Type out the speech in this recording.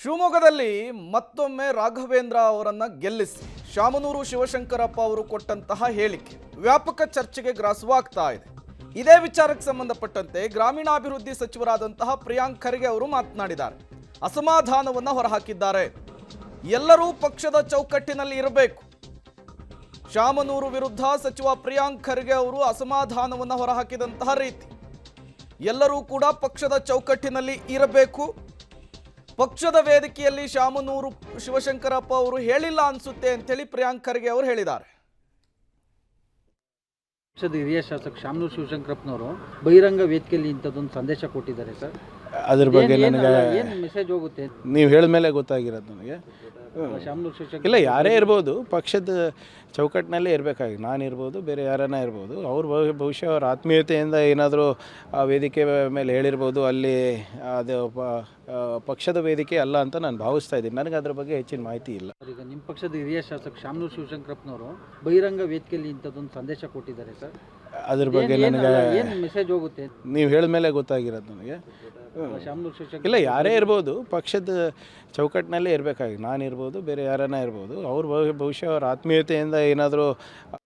ಶಿವಮೊಗ್ಗದಲ್ಲಿ ಮತ್ತೊಮ್ಮೆ ರಾಘವೇಂದ್ರ ಅವರನ್ನ ಗೆಲ್ಲಿಸಿ ಶಾಮನೂರು ಶಿವಶಂಕರಪ್ಪ ಅವರು ಕೊಟ್ಟಂತಹ ಹೇಳಿಕೆ ವ್ಯಾಪಕ ಚರ್ಚೆಗೆ ಗ್ರಾಸವಾಗ್ತಾ ಇದೆ. ಇದೇ ವಿಚಾರಕ್ಕೆ ಸಂಬಂಧಪಟ್ಟಂತೆ ಗ್ರಾಮೀಣಾಭಿವೃದ್ಧಿ ಸಚಿವರಾದಂತಹ ಪ್ರಿಯಾಂಕ್ ಖರ್ಗೆ ಅವರು ಮಾತನಾಡಿದ್ದಾರೆ. ಅಸಮಾಧಾನವನ್ನು ಹೊರಹಾಕಿದ್ದಾರೆ. ಎಲ್ಲರೂ ಪಕ್ಷದ ಚೌಕಟ್ಟಿನಲ್ಲಿ ಇರಬೇಕು. ಶಾಮನೂರು ವಿರುದ್ಧ ಸಚಿವ ಪ್ರಿಯಾಂಕ್ ಖರ್ಗೆ ಅವರು ಅಸಮಾಧಾನವನ್ನು ಹೊರಹಾಕಿದಂತಹ ರೀತಿ, ಎಲ್ಲರೂ ಕೂಡ ಪಕ್ಷದ ಚೌಕಟ್ಟಿನಲ್ಲಿ ಇರಬೇಕು. ಪಕ್ಷದ ವೇದಿಕೆಯಲ್ಲಿ ಶಾಮನೂರು ಶಿವಶಂಕರಪ್ಪ ಅವರು ಹೇಳಿಲ್ಲ ಅನ್ಸುತ್ತೆ ಅಂತೇಳಿ ಪ್ರಿಯಾಂಕ್ ಖರ್ಗೆ ಅವರು ಹೇಳಿದ್ದಾರೆ. ಪಕ್ಷದ ಹಿರಿಯ ಶಾಸಕ ಶಾಮನೂರು ಶಿವಶಂಕರಪ್ಪನವರು ಬಹಿರಂಗ ವೇದಿಕೆಯಲ್ಲಿ ಇಂಥದ್ದೊಂದು ಸಂದೇಶ ಕೊಟ್ಟಿದ್ದಾರೆ ಸರ್. ಅದ್ರ ಬಗ್ಗೆ ನನಗೆ ಏನು ಮೆಸೇಜ್ ಹೋಗುತ್ತೆ ನೀವು ಹೇಳಿದ ಮೇಲೆ ಗೊತ್ತಾಗಿರೋದು ನನಗೆ. ಶಾಮನೂರು ಶಿವಶಂಕರ್ ಇಲ್ಲ, ಯಾರೇ ಇರ್ಬೋದು, ಪಕ್ಷದ ಚೌಕಟ್ಟಿನಲ್ಲೇ ಇರಬೇಕಾಗಿ ನಾನು ಇರ್ಬೋದು, ಬೇರೆ ಯಾರನ್ನ ಇರ್ಬೋದು. ಅವ್ರು ಬಹುಶಃ ಅವ್ರ ಆತ್ಮೀಯತೆಯಿಂದ ಏನಾದರೂ ಆ ವೇದಿಕೆ ಮೇಲೆ ಹೇಳಿರ್ಬೋದು. ಅಲ್ಲಿ ಅದು ಪಕ್ಷದ ವೇದಿಕೆ ಅಲ್ಲ ಅಂತ ನಾನು ಭಾವಿಸ್ತಾ ಇದ್ದೀನಿ. ನನಗೆ ಅದ್ರ ಬಗ್ಗೆ ಹೆಚ್ಚಿನ ಮಾಹಿತಿ ಇಲ್ಲ. ಈಗ ನಿಮ್ಮ ಪಕ್ಷದ ಹಿರಿಯ ಶಾಸಕ ಶಾಮನೂರು ಶಿವಶಂಕರಪ್ಪನವರು ಬಹಿರಂಗ ವೇದಿಕೆಯಲ್ಲಿ ಇಂಥದ್ದೊಂದು ಸಂದೇಶ ಕೊಟ್ಟಿದ್ದಾರೆ ಸರ್. ಅದ್ರ ಬಗ್ಗೆ ನನಗೆ ಏನು ಮೆಸೇಜ್ ಹೋಗುತ್ತೆ ನೀವು ಹೇಳಿದ ಮೇಲೆ ಗೊತ್ತಾಗಿರೋದು ನನಗೆ. ಶಾಮನೂರು ಶಿವಶಂಕರ್ ಇಲ್ಲ, ಯಾರೇ ಇರ್ಬೋದು, ಪಕ್ಷದ ಚೌಕಟ್ಟಿನಲ್ಲೇ ಇರಬೇಕಾಗಿ ನಾನು ಇರ್ಬೋದು, ಬೇರೆ ಯಾರನ್ನ ಇರ್ಬೋದು. ಅವ್ರು ಬಹುಶಃ ಅವ್ರ ಆತ್ಮೀಯತೆಯಿಂದ ಏನಾದರೂ